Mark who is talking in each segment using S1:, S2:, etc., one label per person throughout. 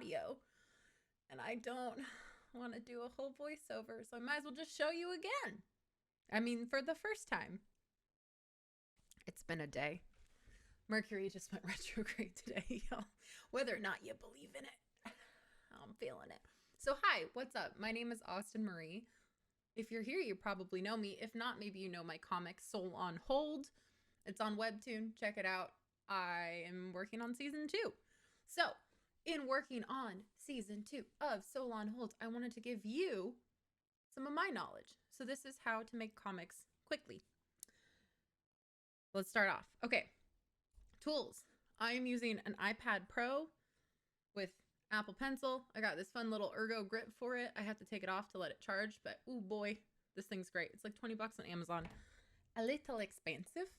S1: audio, and I don't want to do a whole voiceover, so I might as well just show you again. I mean, for the first time. It's been a day. Mercury just went retrograde today, y'all. Whether or not you believe in it, I'm feeling it. So hi, what's up? My name is Austen Marie. If you're here, you probably know me. If not, maybe you know my comic Soul on Hold. It's on Webtoon. Check it out. I am working on season 2. So, in working on season 2 of Soul on Hold, I wanted to give you some of my knowledge. So this is how to make comics quickly. Let's start off. Okay, tools. I am using an iPad Pro with Apple Pencil. I got this fun little ergo grip for it. I have to take it off to let it charge, but oh boy, this thing's great. It's like 20 bucks on Amazon. A little expensive.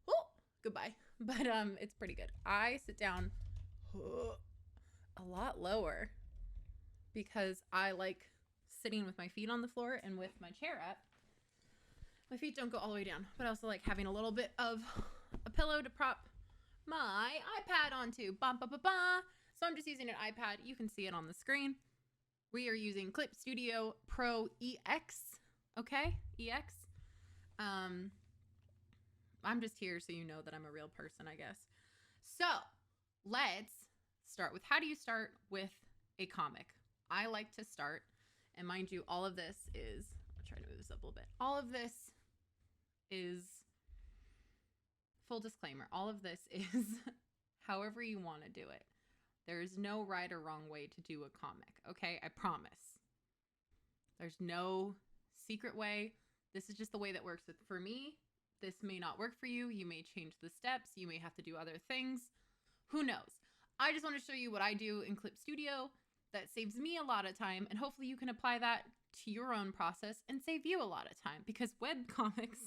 S1: Oh, goodbye. But it's pretty good. I sit down a lot lower because I like sitting with my feet on the floor, and with my chair up, my feet don't go all the way down, but I also like having a little bit of a pillow to prop my iPad onto. So I'm just using an iPad. You can see it on the screen. We are using Clip Studio Pro EX. Okay, EX. I'm just here so you know that I'm a real person, I guess. So let's start with, how do you start with a comic? I like to start, and mind you, all of this is, I'll try to move this up a little bit. All of this is, full disclaimer, all of this is however you want to do it. There is no right or wrong way to do a comic, okay? I promise. There's no secret way. This is just the way that works for me. This may not work for you. You may change the steps. You may have to do other things. Who knows? I just want to show you what I do in Clip Studio that saves me a lot of time, and hopefully you can apply that to your own process and save you a lot of time, because web comics,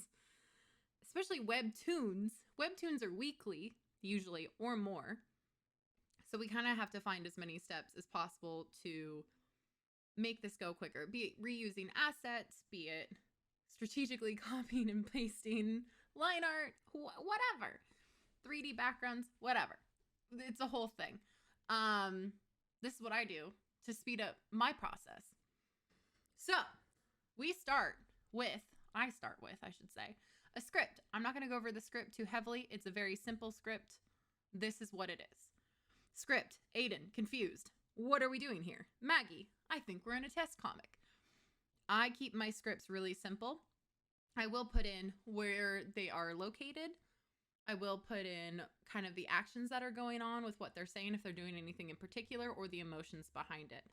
S1: especially webtoons are weekly usually, or more. So we kind of have to find as many steps as possible to make this go quicker, be it reusing assets, be it strategically copying and pasting line art, whatever, 3D backgrounds, whatever. It's a whole thing. This is what I do to speed up my process. So I start with, I should say, a script. I'm not going to go over the script too heavily. It's a very simple script. This is what it is. Script: Aiden, confused. What are we doing here? Maggie, I think we're in a test comic. I keep my scripts really simple. I will put in where they are located. I will put in kind of the actions that are going on with what they're saying, if they're doing anything in particular, or the emotions behind it.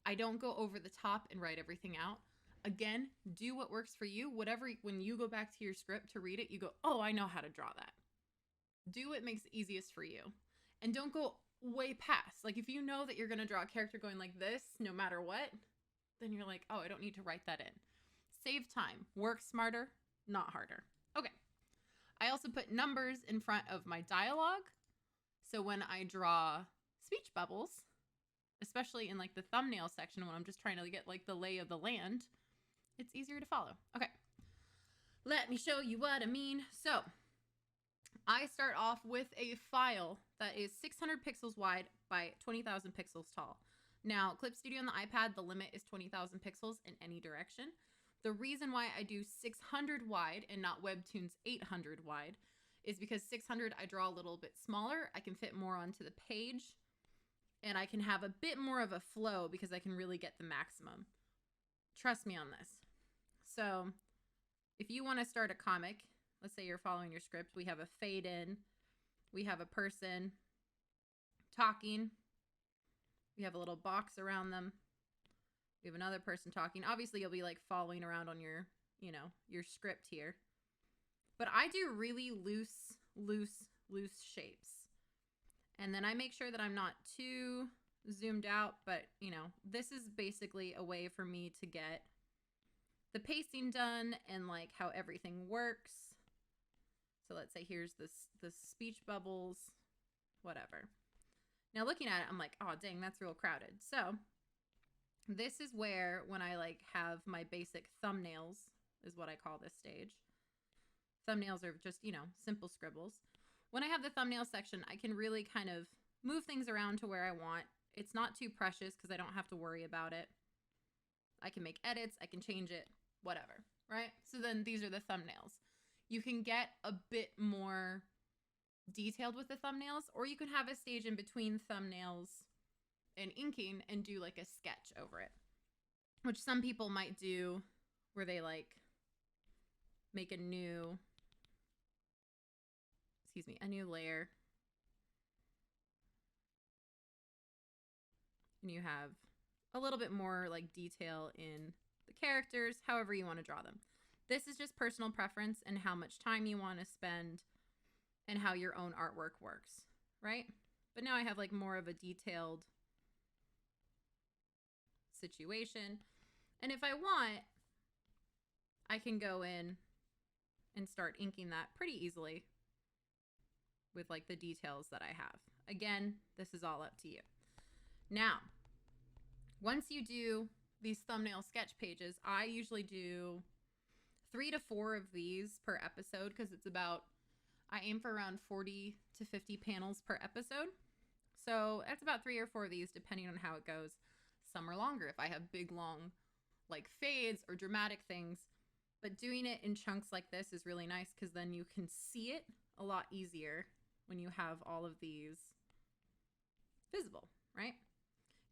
S1: I don't go over the top and write everything out. Again, do what works for you. Whatever, when you go back to your script to read it, you go, oh, I know how to draw that. Do what makes it easiest for you. And don't go way past. Like, if you know that you're going to draw a character going like this, no matter what, then you're like, oh, I don't need to write that in. Save time. Work smarter, not harder. Okay. I also put numbers in front of my dialogue. So when I draw speech bubbles, especially in like the thumbnail section, when I'm just trying to get like the lay of the land, it's easier to follow. Okay. Let me show you what I mean. So I start off with a file that is 600 pixels wide by 20,000 pixels tall. Now, Clip Studio on the iPad, the limit is 20,000 pixels in any direction. The reason why I do 600 wide and not Webtoon's 800 wide is because 600 I draw a little bit smaller. I can fit more onto the page, and I can have a bit more of a flow because I can really get the maximum. Trust me on this. So if you want to start a comic, let's say you're following your script, we have a fade in, we have a person talking, we have a little box around them, we have another person talking. Obviously you'll be like following around on your, your script here. But I do really loose shapes. And then I make sure that I'm not too zoomed out, but this is basically a way for me to get the pacing done and like how everything works. So let's say here's the speech bubbles, whatever. Now looking at it, I'm like, oh dang, that's real crowded. So this is where, when I like have my basic thumbnails, is what I call this stage. Thumbnails are just, simple scribbles. When I have the thumbnail section, I can really kind of move things around to where I want. It's not too precious because I don't have to worry about it. I can make edits, I can change it, whatever, right? So then these are the thumbnails. You can get a bit more detailed with the thumbnails, or you can have a stage in between thumbnails and inking and do like a sketch over it, which some people might do where they like make a new layer, and you have a little bit more like detail in the characters, however you want to draw them. This is just personal preference and how much time you want to spend and how your own artwork works, right? But now I have like more of a detailed situation. And if I want, I can go in and start inking that pretty easily with like the details that I have. Again, this is all up to you. Now, once you do these thumbnail sketch pages, I usually do 3 to 4 of these per episode because I aim for around 40 to 50 panels per episode. So that's about 3 or 4 of these depending on how it goes. Some are longer if I have big, long, like fades or dramatic things. But doing it in chunks like this is really nice because then you can see it a lot easier when you have all of these visible, right?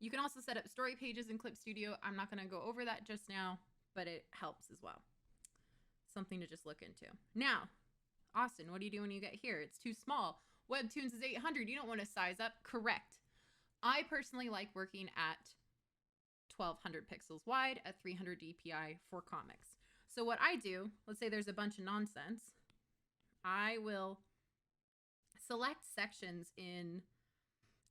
S1: You can also set up story pages in Clip Studio. I'm not going to go over that just now, but it helps as well. Something to just look into. Now, Austen, what do you do when you get here? It's too small. Webtoons is 800. You don't want to size up. Correct. I personally like working at 1200 pixels wide at 300 DPI for comics. So what I do, let's say there's a bunch of nonsense, I will select sections in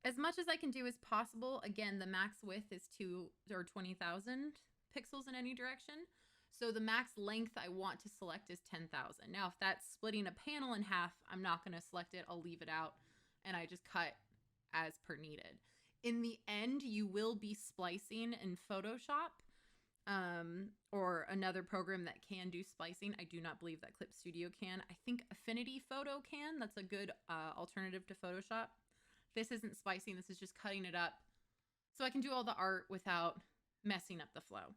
S1: as much as I can do as possible. Again, the max width is 20,000 pixels in any direction. So the max length I want to select is 10,000. Now, if that's splitting a panel in half, I'm not going to select it. I'll leave it out and I just cut as per needed. In the end, you will be splicing in Photoshop or another program that can do splicing. I do not believe that Clip Studio can. I think Affinity Photo can. That's a good alternative to Photoshop. This isn't splicing. This is just cutting it up so I can do all the art without messing up the flow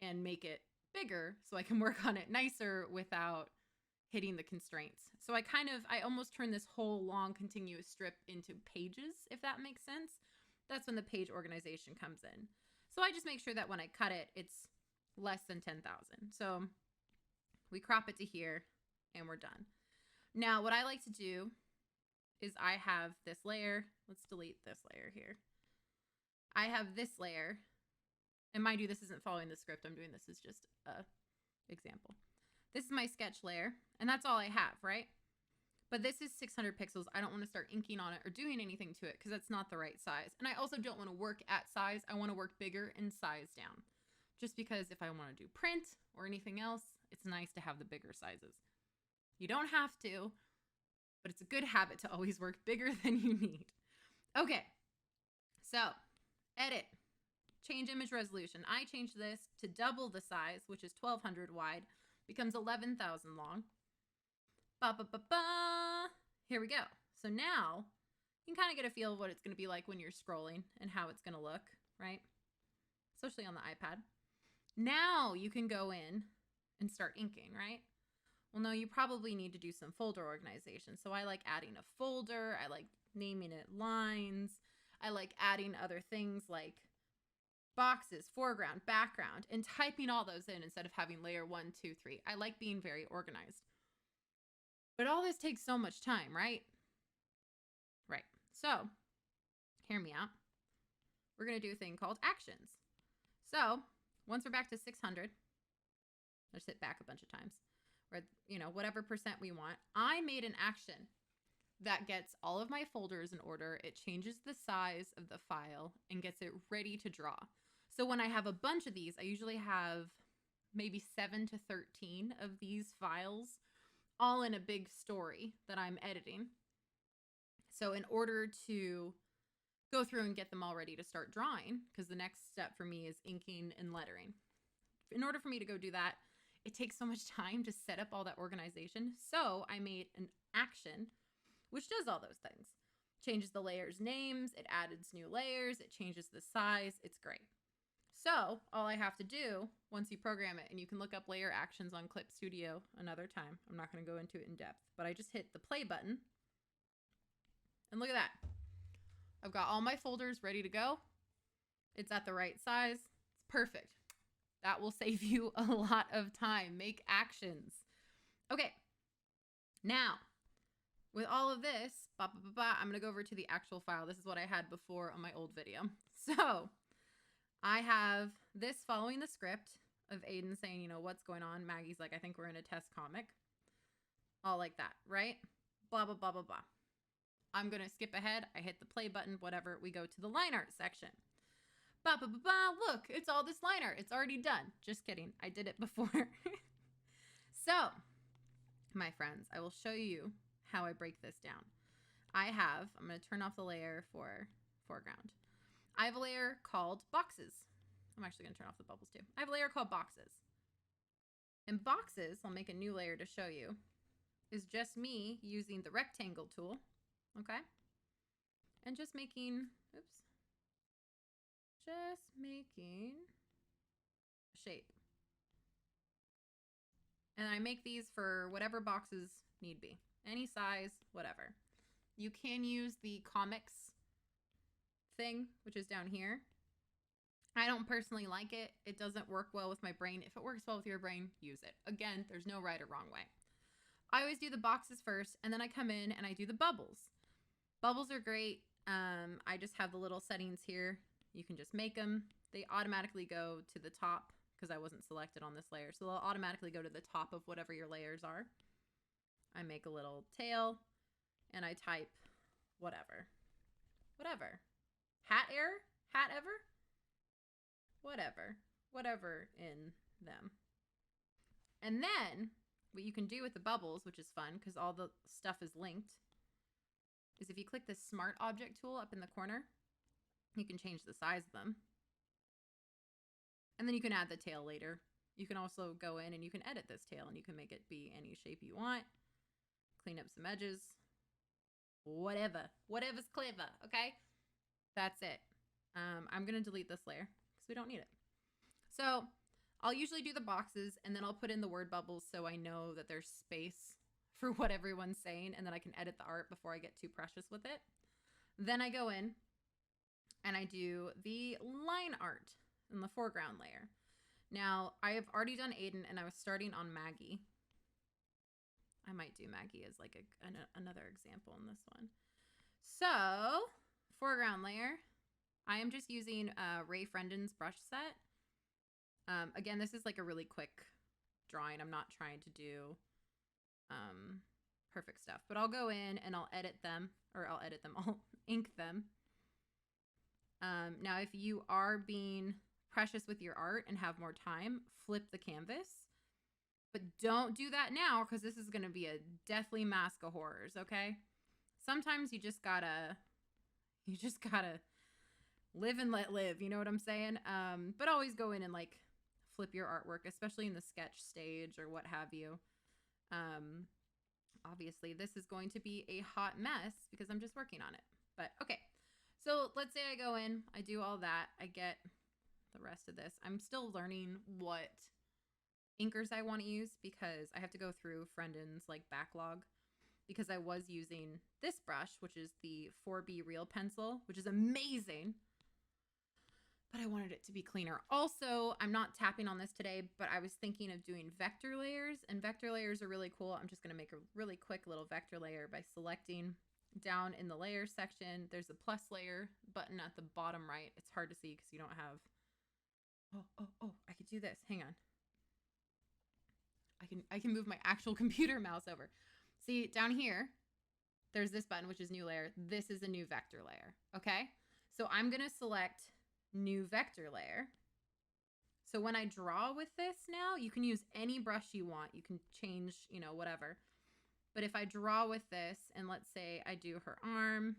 S1: and make it bigger so I can work on it nicer without hitting the constraints. So I almost turn this whole long continuous strip into pages, if that makes sense. That's when the page organization comes in. So I just make sure that when I cut it, it's less than 10,000. So we crop it to here and we're done. Now, what I like to do is I have this layer. Let's delete this layer here. I have this layer. And mind you, this isn't following the script I'm doing. This is just a example. This is my sketch layer, and that's all I have, right? But this is 600 pixels. I don't want to start inking on it or doing anything to it because that's not the right size. And I also don't want to work at size. I want to work bigger and size down. Just because if I want to do print or anything else, it's nice to have the bigger sizes. You don't have to, but it's a good habit to always work bigger than you need. Okay, so edit. Change image resolution. I changed this to double the size, which is 1200 wide, becomes 11,000 long. Here we go. So now you can kind of get a feel of what it's going to be like when you're scrolling and how it's going to look, right? Especially on the iPad. Now you can go in and start inking, right? Well, no, you probably need to do some folder organization. So I like adding a folder. I like naming it lines. I like adding other things like boxes, foreground, background, and typing all those in instead of having layer 1, 2, 3. I like being very organized. But all this takes so much time, right? Right. So, hear me out. We're going to do a thing called actions. So, once we're back to 600, let's hit back a bunch of times, or, whatever percent we want. I made an action that gets all of my folders in order. It changes the size of the file and gets it ready to draw. So when I have a bunch of these, I usually have maybe 7 to 13 of these files all in a big story that I'm editing. So in order to go through and get them all ready to start drawing, because the next step for me is inking and lettering. In order for me to go do that, it takes so much time to set up all that organization. So I made an action which does all those things. changes the layers' names, it adds new layers, it changes the size. It's great. So all I have to do once you program it, and you can look up layer actions on Clip Studio another time. I'm not going to go into it in depth, but I just hit the play button. And look at that. I've got all my folders ready to go. It's at the right size. It's perfect. That will save you a lot of time. Make actions. Okay. Now, with all of this, I'm going to go over to the actual file. This is what I had before on my old video. So I have this following the script of Aiden saying, you know, what's going on? Maggie's like, I think we're in a test comic. All like that, right? Blah, blah, blah, blah, blah. I'm going to skip ahead. I hit the play button, whatever. We go to the line art section. Look, it's all this line art. It's already done. Just kidding. I did it before. So, my friends, I will show you how I break this down. I'm going to turn off the layer for foreground. I have a layer called boxes. I'm actually going to turn off the bubbles too. I have a layer called boxes. And boxes, I'll make a new layer to show you, is just me using the rectangle tool, okay? And just making a shape. And I make these for whatever boxes need be. Any size, whatever. You can use the comics thing, which is down here. I don't personally like it. It doesn't work well with my brain. If it works well with your brain, use it. Again, there's no right or wrong way. I always do the boxes first, and then I come in and I do the bubbles. Bubbles are great. I just have the little settings here. You can just make them. They automatically go to the top because I wasn't selected on this layer. So they'll automatically go to the top of whatever your layers are. I make a little tail and I type whatever. Hat error? Hat ever? Whatever in them. And then what you can do with the bubbles, which is fun because all the stuff is linked, is if you click this smart object tool up in the corner, you can change the size of them. And then you can add the tail later. You can also go in and you can edit this tail and you can make it be any shape you want. Clean up some edges. Whatever's clever, okay? That's it. I'm going to delete this layer because we don't need it. So I'll usually do the boxes and then I'll put in the word bubbles so I know that there's space for what everyone's saying and then I can edit the art before I get too precious with it. Then I go in and I do the line art in the foreground layer. Now, I have already done Aiden and I was starting on Maggie. I might do Maggie as like another example in this one. So, foreground layer, I am just using Ray Frendon's brush set. Again, this is like a really quick drawing. I'm not trying to do perfect stuff, but I'll go in and I'll I'll ink them. Now, if you are being precious with your art and have more time, flip the canvas. But don't do that now because this is going to be a deathly mask of horrors, okay? Sometimes you just gotta live and let live, you know what I'm saying? But always go in and like flip your artwork, especially in the sketch stage or what have you. Obviously, this is going to be a hot mess because I'm just working on it. But okay, so let's say I go in, I do all that, I get the rest of this. I'm still learning what inkers I want to use because I have to go through Frendon's like backlog because I was using this brush, which is the 4B Real Pencil, which is amazing, but I wanted it to be cleaner. Also, I'm not tapping on this today, but I was thinking of doing vector layers, and vector layers are really cool. I'm just going to make a really quick little vector layer by selecting down in the layers section. There's a plus layer button at the bottom right. It's hard to see because you don't have, oh, I could do this. Hang on. I can move my actual computer mouse over. See, down here, there's this button, which is new layer. This is a new vector layer, okay? So I'm going to select new vector layer. So when I draw with this now, you can use any brush you want. You can change, you know, whatever. But if I draw with this, and let's say I do her arm,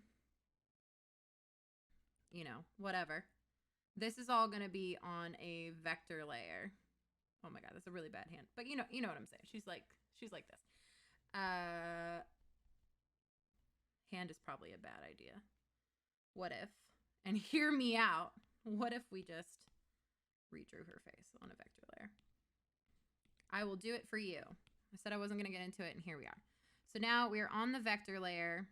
S1: you know, whatever. This is all going to be on a vector layer. Oh my God, that's a really bad hand. But you know what I'm saying. She's like this. Hand is probably a bad idea. What if, and hear me out, what if we just redrew her face on a vector layer? I will do it for you. I said I wasn't going to get into it, and here we are. So now we are on the vector layer,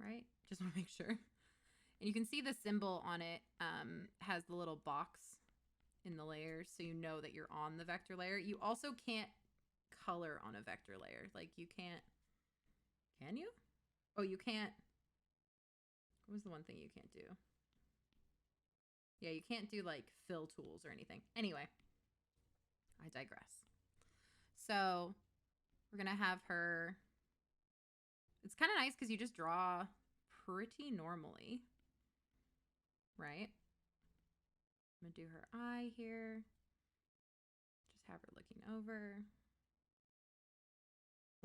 S1: right? Just want to make sure. And you can see the symbol on it has the little box in the layers, so you know that you're on the vector layer. You also can't color on a vector layer. Like you can't, can you? Oh, you can't. What was the one thing you can't do? Yeah, you can't do like fill tools or anything. Anyway, I digress. So we're going to have her. It's kind of nice because you just draw pretty normally, right? I'm going to do her eye here. Just have her looking over.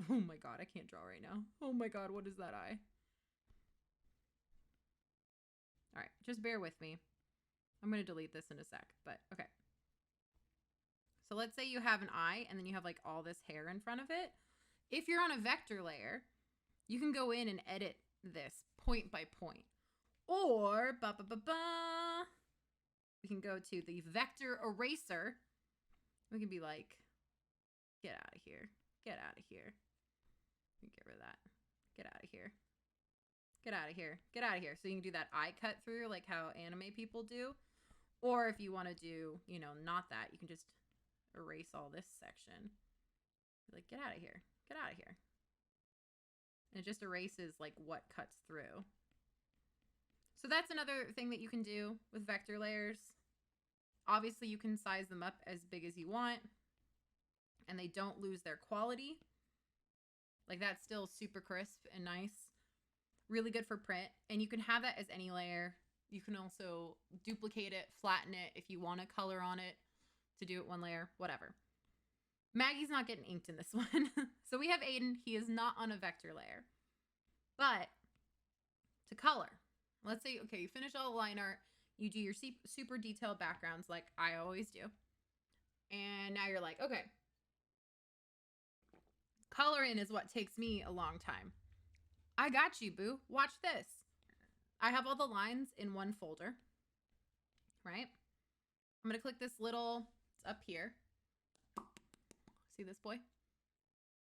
S1: Oh my God, I can't draw right now. Oh my God, what is that eye? All right, just bear with me. I'm going to delete this in a sec, but okay. So let's say you have an eye and then you have like all this hair in front of it. If you're on a vector layer, you can go in and edit this point by point. Or, we can go to the vector eraser. We can be like, get out of here. Get out of here. Get rid of that. Get out of here. Get out of here. Get out of here. So you can do that eye cut through like how anime people do. Or if you want to do, you know, not that, you can just erase all this section. Like, get out of here. Get out of here. And it just erases like what cuts through. So that's another thing that you can do with vector layers. Obviously, you can size them up as big as you want, and they don't lose their quality. Like that's still super crisp and nice. Really good for print. And you can have that as any layer. You can also duplicate it, flatten it if you want to color on it to do it one layer, whatever. Maggie's not getting inked in this one. So we have Aiden. He is not on a vector layer. But to color, let's say, okay, you finish all the line art. You do your super detailed backgrounds like I always do. And now you're like, okay, coloring is what takes me a long time. I got you, boo. Watch this. I have all the lines in one folder, right? I'm going to click this little, it's up here. See this boy?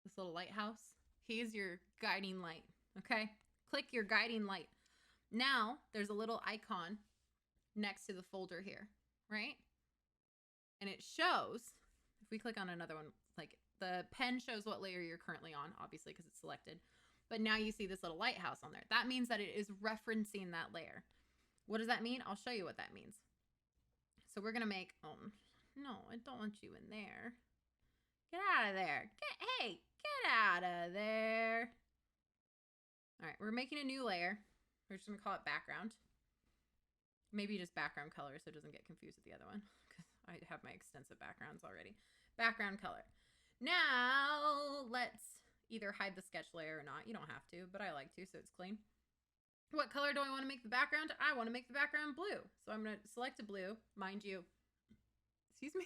S1: This little lighthouse? He is your guiding light, okay? Click your guiding light. Now, there's a little icon next to the folder here, right? And it shows, if we click on another one, like the pen shows what layer you're currently on, obviously, because it's selected. But now you see this little lighthouse on there. That means that it is referencing that layer. What does that mean? I'll show you what that means. So we're going to make, oh, no, I don't want you in there. Get out of there. Hey, get out of there. All right, we're making a new layer. We're just going to call it background. Maybe just background color so it doesn't get confused with the other one because I have my extensive backgrounds already. Background color. Now, let's either hide the sketch layer or not. You don't have to, but I like to, so it's clean. What color do I want to make the background? I want to make the background blue. So I'm going to select a blue. Mind you, excuse me.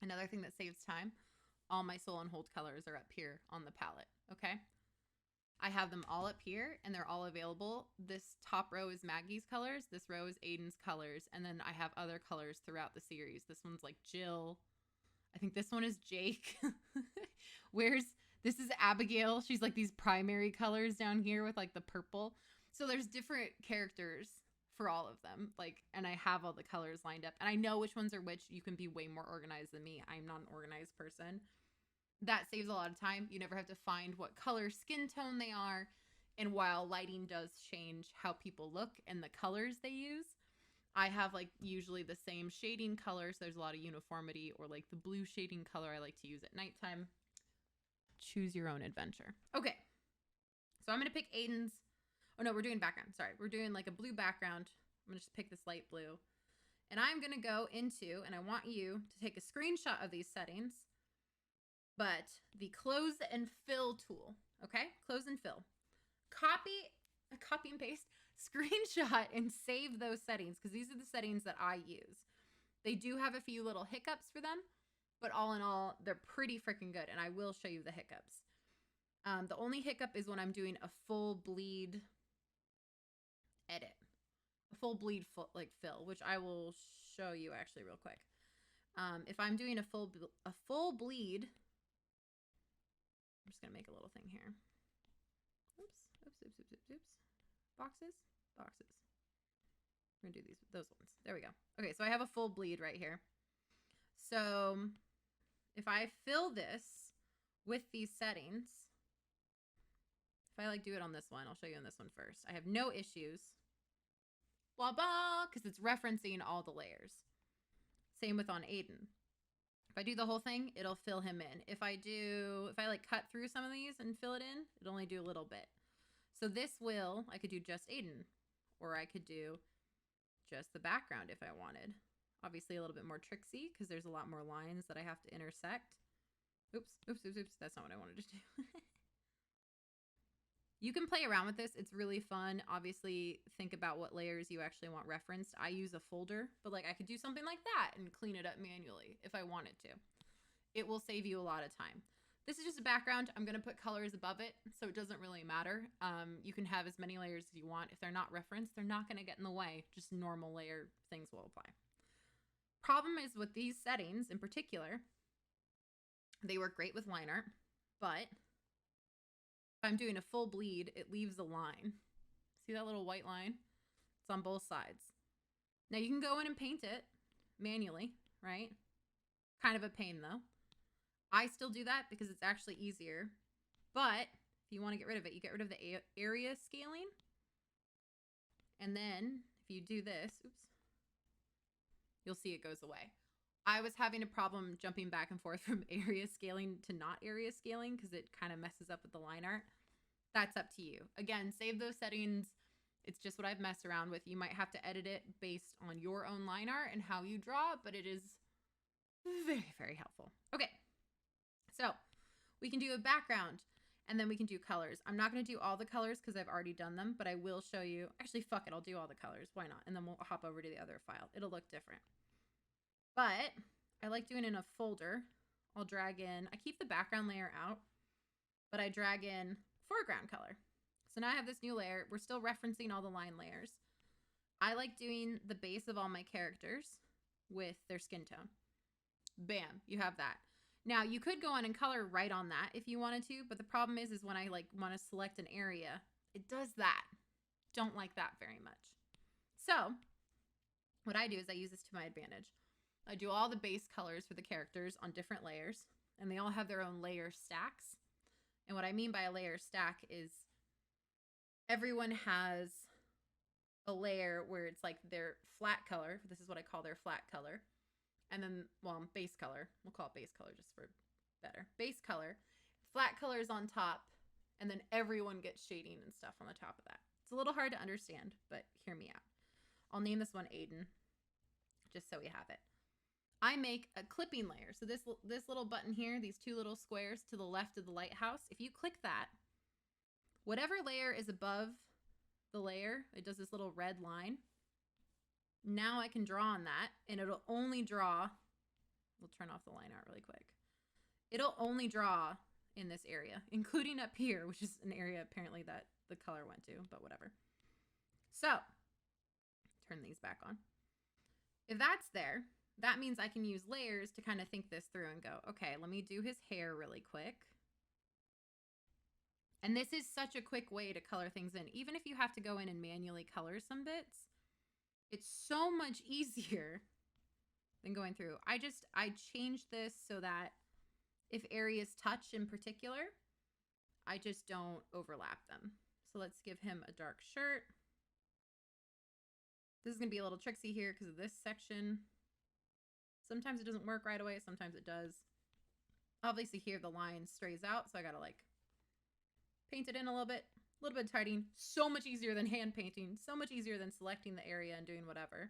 S1: Another thing that saves time. All my Soul and Hold colors are up here on the palette, okay? I have them all up here, and they're all available. This top row is Maggie's colors. This row is Aiden's colors. And then I have other colors throughout the series. This one's like Jill. I think this one is Jake. This is Abigail. She's like these primary colors down here with like the purple. So there's different characters for all of them. Like, and I have all the colors lined up. And I know which ones are which. You can be way more organized than me. I'm not an organized person. That saves a lot of time. You never have to find what color skin tone they are. And while lighting does change how people look and the colors they use, I have like usually the same shading color. So there's a lot of uniformity, or like the blue shading color I like to use at nighttime. Choose your own adventure. Okay. So I'm going to pick Aiden's. Oh no, we're doing background. Sorry. We're doing like a blue background. I'm going to just pick this light blue. And I'm going to go into, and I want you to take a screenshot of these settings, but the close and fill tool, okay? Close and fill. Copy and paste, screenshot and save those settings because these are the settings that I use. They do have a few little hiccups for them, but all in all, they're pretty freaking good, and I will show you the hiccups. The only hiccup is when I'm doing a full bleed edit, a full bleed like fill, which I will show you actually real quick. If I'm doing a full bleed, I'm just gonna make a little thing here. Oops. Boxes. We're gonna do those ones. There we go. Okay, so I have a full bleed right here. So if I fill this with these settings, if I like do it on this one, I'll show you on this one first. I have no issues. Blah, blah, because it's referencing all the layers. Same with on Aiden. If I do the whole thing, it'll fill him in. If I like cut through some of these and fill it in, it'll only do a little bit. So this I could do just Aiden, or I could do just the background if I wanted. Obviously a little bit more tricksy because there's a lot more lines that I have to intersect. Oops. That's not what I wanted to do. You can play around with this. It's really fun. Obviously, think about what layers you actually want referenced. I use a folder, but like I could do something like that and clean it up manually if I wanted to. It will save you a lot of time. This is just a background. I'm going to put colors above it, so it doesn't really matter. You can have as many layers as you want. If they're not referenced, they're not going to get in the way. Just normal layer things will apply. Problem is with these settings in particular, they work great with line art, but if I'm doing a full bleed, it leaves a line. See that little white line? It's on both sides. Now you can go in and paint it manually, right? Kind of a pain though. I still do that because it's actually easier. But if you want to get rid of it, you get rid of the area scaling. And then if you do this, oops, you'll see it goes away. I was having a problem jumping back and forth from area scaling to not area scaling because it kind of messes up with the line art. That's up to you. Again, save those settings. It's just what I've messed around with. You might have to edit it based on your own line art and how you draw, but it is very, very helpful. Okay, so we can do a background and then we can do colors. I'm not going to do all the colors because I've already done them, but I will show you. Actually, fuck it. I'll do all the colors. Why not? And then we'll hop over to the other file. It'll look different. But I like doing it in a folder. I'll drag in, I keep the background layer out, but I drag in foreground color. So now I have this new layer. We're still referencing all the line layers. I like doing the base of all my characters with their skin tone. Bam, you have that. Now you could go on and color right on that if you wanted to, but the problem is when I like want to select an area, it does that. Don't like that very much. So what I do is I use this to my advantage. I do all the base colors for the characters on different layers, and they all have their own layer stacks. And what I mean by a layer stack is everyone has a layer where it's like their flat color. This is what I call their flat color. And then, well, base color. We'll call it base color just for better. Base color. Flat color is on top, and then everyone gets shading and stuff on the top of that. It's a little hard to understand, but hear me out. I'll name this one Aiden, just so we have it. I make a clipping layer. So this little button here, these two little squares to the left of the lighthouse, if you click that, whatever layer is above the layer, it does this little red line. Now I can draw on that, and it'll only draw, we'll turn off the line art really quick. It'll only draw in this area, including up here, which is an area apparently that the color went to, but whatever. So, turn these back on. If that's there, that means I can use layers to kind of think this through and go, okay, let me do his hair really quick. And this is such a quick way to color things in. Even if you have to go in and manually color some bits, it's so much easier than going through. I changed this so that if areas touch in particular, I just don't overlap them. So let's give him a dark shirt. This is going to be a little tricksy here because of this section. Sometimes it doesn't work right away. Sometimes it does. Obviously here the line strays out, so I got to like paint it in a little bit of tidying. So much easier than hand painting. So much easier than selecting the area and doing whatever.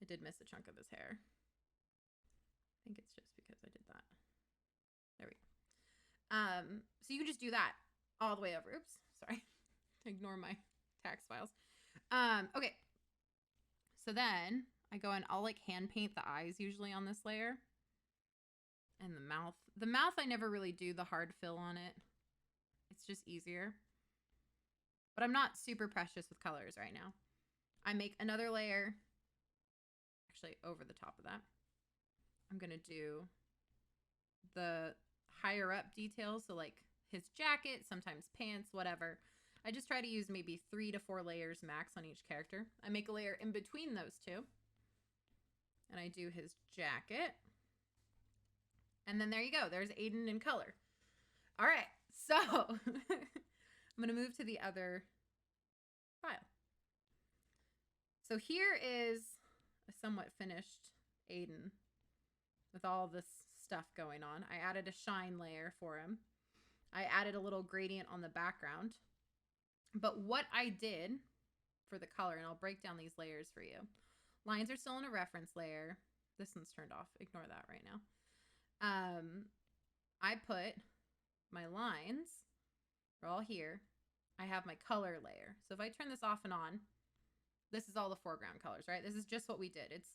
S1: I did miss a chunk of his hair. I think it's just because I did that. There we go. So you can just do that all the way over. Oops, sorry. Ignore my tax files. Okay. So then I go and I'll like hand paint the eyes usually on this layer. And the mouth. The mouth I never really do the hard fill on it. It's just easier. But I'm not super precious with colors right now. I make another layer, actually over the top of that. I'm going to do the higher up details, so like his jacket, sometimes pants, whatever. I just try to use maybe 3 to 4 layers max on each character. I make a layer in between those two, and I do his jacket. And then there you go. There's Aiden in color. All right, so I'm going to move to the other file. So here is a somewhat finished Aiden with all this stuff going on. I added a shine layer for him. I added a little gradient on the background. But what I did for the color, and I'll break down these layers for you. Lines are still in a reference layer. This one's turned off. Ignore that right now. I put my lines are all here. I have my color layer. So if I turn this off and on, this is all the foreground colors, right? This is just what we did. It's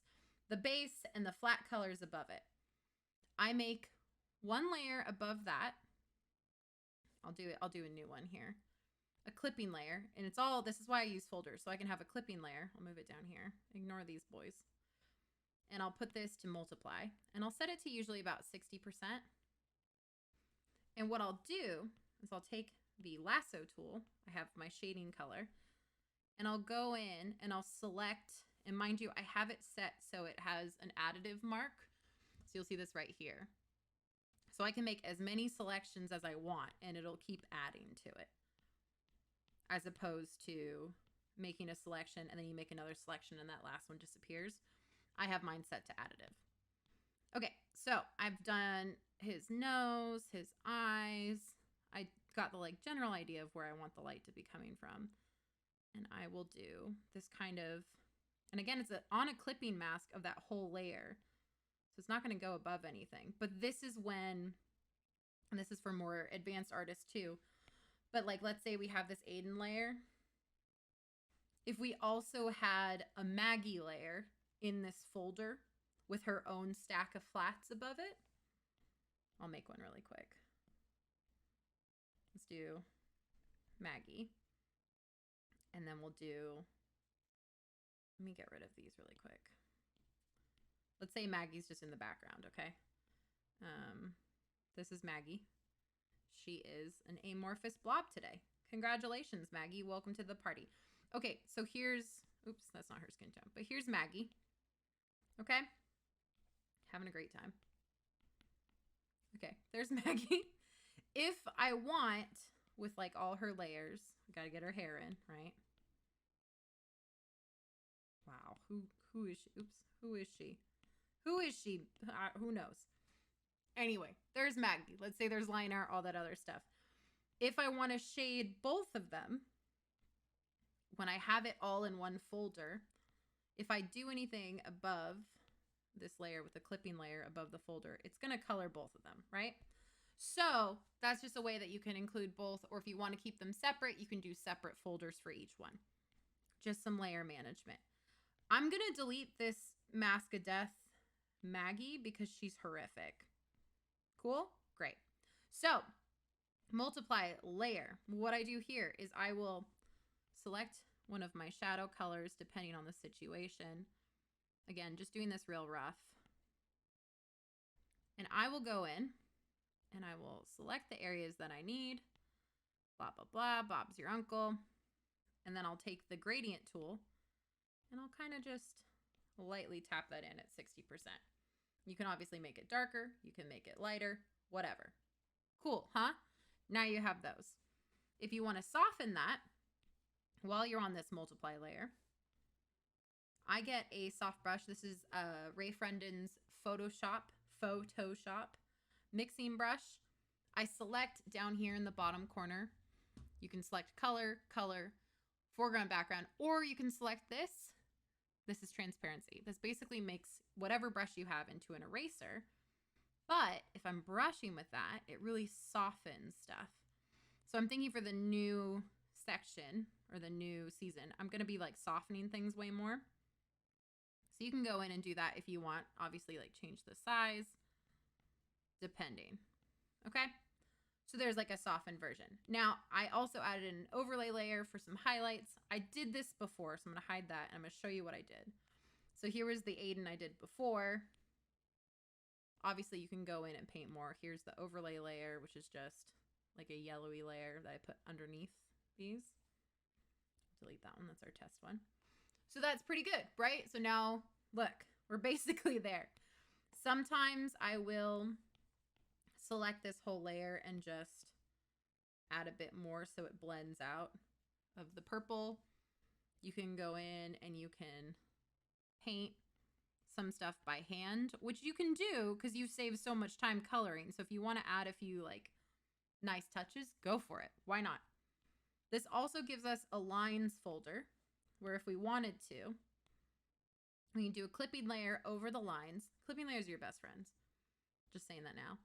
S1: the base and the flat colors above it. I make one layer above that. I'll do a new one here. A clipping layer, and it's all, this is why I use folders, so I can have a clipping layer. I'll move it down here. Ignore these boys. And I'll put this to multiply, and I'll set it to usually about 60%. And what I'll do is I'll take the lasso tool. I have my shading color, and I'll go in and I'll select, and mind you, I have it set so it has an additive mark. So you'll see this right here. So I can make as many selections as I want, and it'll keep adding to it, as opposed to making a selection and then you make another selection and that last one disappears. I have mine set to additive. Okay, so I've done his nose, his eyes. I got the like general idea of where I want the light to be coming from. And I will do this kind of, and again, it's on a clipping mask of that whole layer. So it's not going to go above anything. But this is when, and this is for more advanced artists too, but like, let's say we have this Aiden layer. If we also had a Maggie layer in this folder with her own stack of flats above it, I'll make one really quick. Let's do Maggie. And then we'll do, let me get rid of these really quick. Let's say Maggie's just in the background, okay? This is Maggie. She is an amorphous blob today. Congratulations, Maggie. Welcome to the party. Okay, so here's, oops, that's not her skin tone, but here's Maggie. Okay? Having a great time. Okay, there's Maggie. If I want, with like all her layers, gotta get her hair in, right? Wow, who is she? Oops, who is she? Who is she? Who knows? Anyway, there's Maggie. Let's say there's line art, all that other stuff. If I want to shade both of them, when I have it all in one folder, if I do anything above this layer with the clipping layer above the folder, it's going to color both of them, right? So that's just a way that you can include both, or if you want to keep them separate, you can do separate folders for each one. Just some layer management. I'm going to delete this Mask of Death Maggie because she's horrific. Cool? Great. So multiply layer. What I do here is I will select one of my shadow colors depending on the situation. Again, just doing this real rough. And I will go in and I will select the areas that I need. Blah, blah, blah. Bob's your uncle. And then I'll take the gradient tool and I'll kind of just lightly tap that in at 60%. You can obviously make it darker. You can make it lighter, whatever. Cool, huh? Now you have those. If you want to soften that while you're on this multiply layer, I get a soft brush. This is Ray Frendon's Photoshop mixing brush. I select down here in the bottom corner. You can select color, foreground, background, or you can select this. This is transparency. This basically makes whatever brush you have into an eraser. But if I'm brushing with that, it really softens stuff. So I'm thinking for the new section or the new season, I'm going to be like softening things way more. So you can go in and do that if you want. Obviously, like change the size, depending. Okay. So there's like a softened version. Now, I also added an overlay layer for some highlights. I did this before, so I'm going to hide that, and I'm going to show you what I did. So here was the Aiden I did before. Obviously, you can go in and paint more. Here's the overlay layer, which is just like a yellowy layer that I put underneath these. Delete that one. That's our test one. So that's pretty good, right? So now, look, we're basically there. Sometimes I will select this whole layer and just add a bit more so it blends out of the purple. You can go in and you can paint some stuff by hand, which you can do because you save so much time coloring. So if you want to add a few like nice touches, go for it. Why not? This also gives us a lines folder where if we wanted to, we can do a clipping layer over the lines. Clipping layers are your best friends. Just saying that now.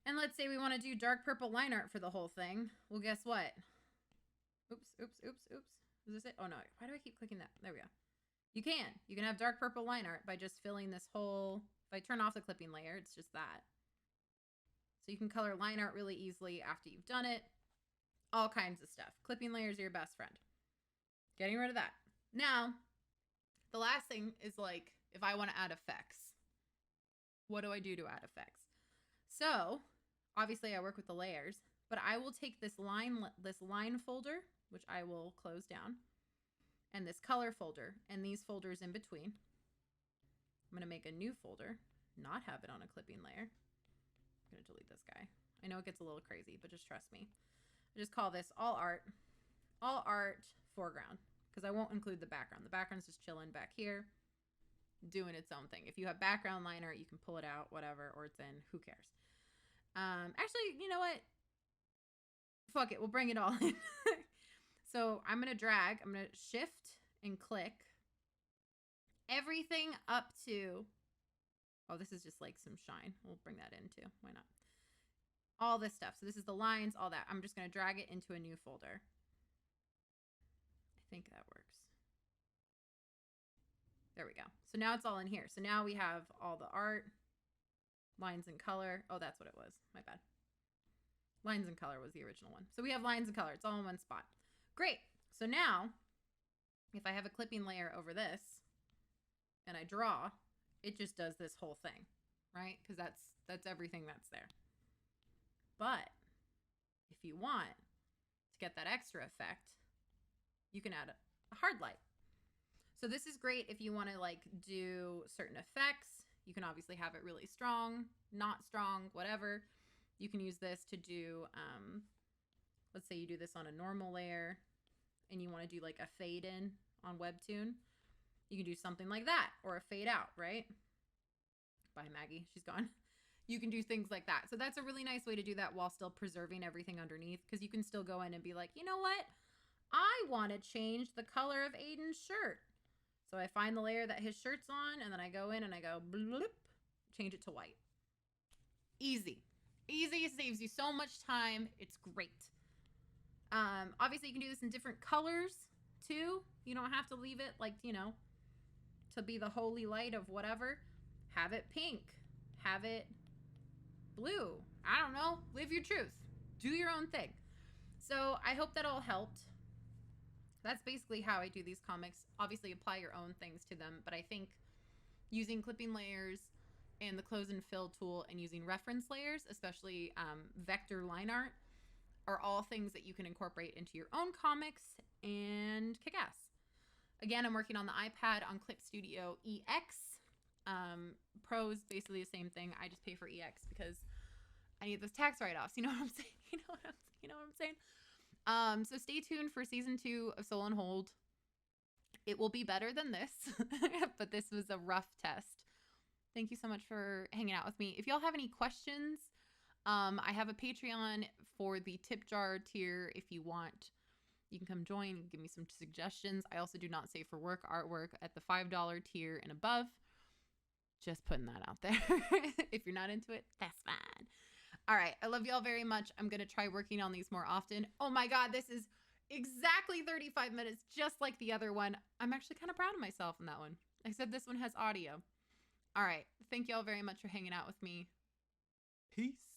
S1: And let's say we want to do dark purple line art for the whole thing. Well, guess what? Oops. Is this it? Oh no, why do I keep clicking that? There we go. You can have dark purple line art by just filling this whole, if I turn off the clipping layer, it's just that. So you can color line art really easily after you've done it. All kinds of stuff. Clipping layers are your best friend. Getting rid of that. Now, the last thing is like, if I want to add effects, what do I do to add effects? So obviously I work with the layers, but I will take this line folder, which I will close down, and this color folder and these folders in between. I'm going to make a new folder, not have it on a clipping layer. I'm going to delete this guy. I know it gets a little crazy, but just trust me. I just call this all art foreground, because I won't include the background. The background's just chilling back here, doing its own thing. If you have background line art, you can pull it out, whatever, or it's in, who cares? Actually, you know what? Fuck it, we'll bring it all in. So I'm going to drag, I'm going to shift and click everything up to, oh, this is just like some shine. We'll bring that in too. Why not? All this stuff. So this is the lines, all that. I'm just going to drag it into a new folder. I think that works. There we go. So now it's all in here. So now we have all the art, lines and color. Oh, that's what it was. My bad. Lines and color was the original one. So we have lines and color. It's all in one spot. Great. So now, if I have a clipping layer over this and I draw, it just does this whole thing, right? Because that's everything that's there. But if you want to get that extra effect, you can add a hard light. So this is great if you want to like do certain effects. You can obviously have it really strong, not strong, whatever. You can use this to do, let's say you do this on a normal layer and you want to do like a fade in on Webtoon. You can do something like that, or a fade out, right? Bye, Maggie. She's gone. You can do things like that. So that's a really nice way to do that while still preserving everything underneath, because you can still go in and be like, you know what? I want to change the color of Aiden's shirt. So I find the layer that his shirt's on, and then I go in and I go bloop, change it to white. Easy. Easy, saves you so much time. It's great. Obviously, you can do this in different colors too. You don't have to leave it like, you know, to be the holy light of whatever. Have it pink. Have it blue. I don't know. Live your truth. Do your own thing. So I hope that all helped. That's basically how I do these comics. Obviously, apply your own things to them, but I think using clipping layers and the close and fill tool and using reference layers, especially vector line art, are all things that you can incorporate into your own comics and kick ass. Again, I'm working on the iPad on Clip Studio EX. Pro's basically the same thing. I just pay for EX because I need those tax write-offs. You know what I'm saying? You know what I'm saying? So stay tuned for season 2 of Soul on Hold. It will be better than this, but this was a rough test. Thank you so much for hanging out with me. If y'all have any questions, I have a Patreon for the tip jar tier. If you want, you can come join, give me some suggestions. I also do not safe for work artwork at the $5 tier and above. Just putting that out there. If you're not into it, that's fine. All right. I love y'all very much. I'm going to try working on these more often. Oh my God, this is exactly 35 minutes, just like the other one. I'm actually kind of proud of myself in that one. I said this one has audio. All right. Thank y'all very much for hanging out with me. Peace.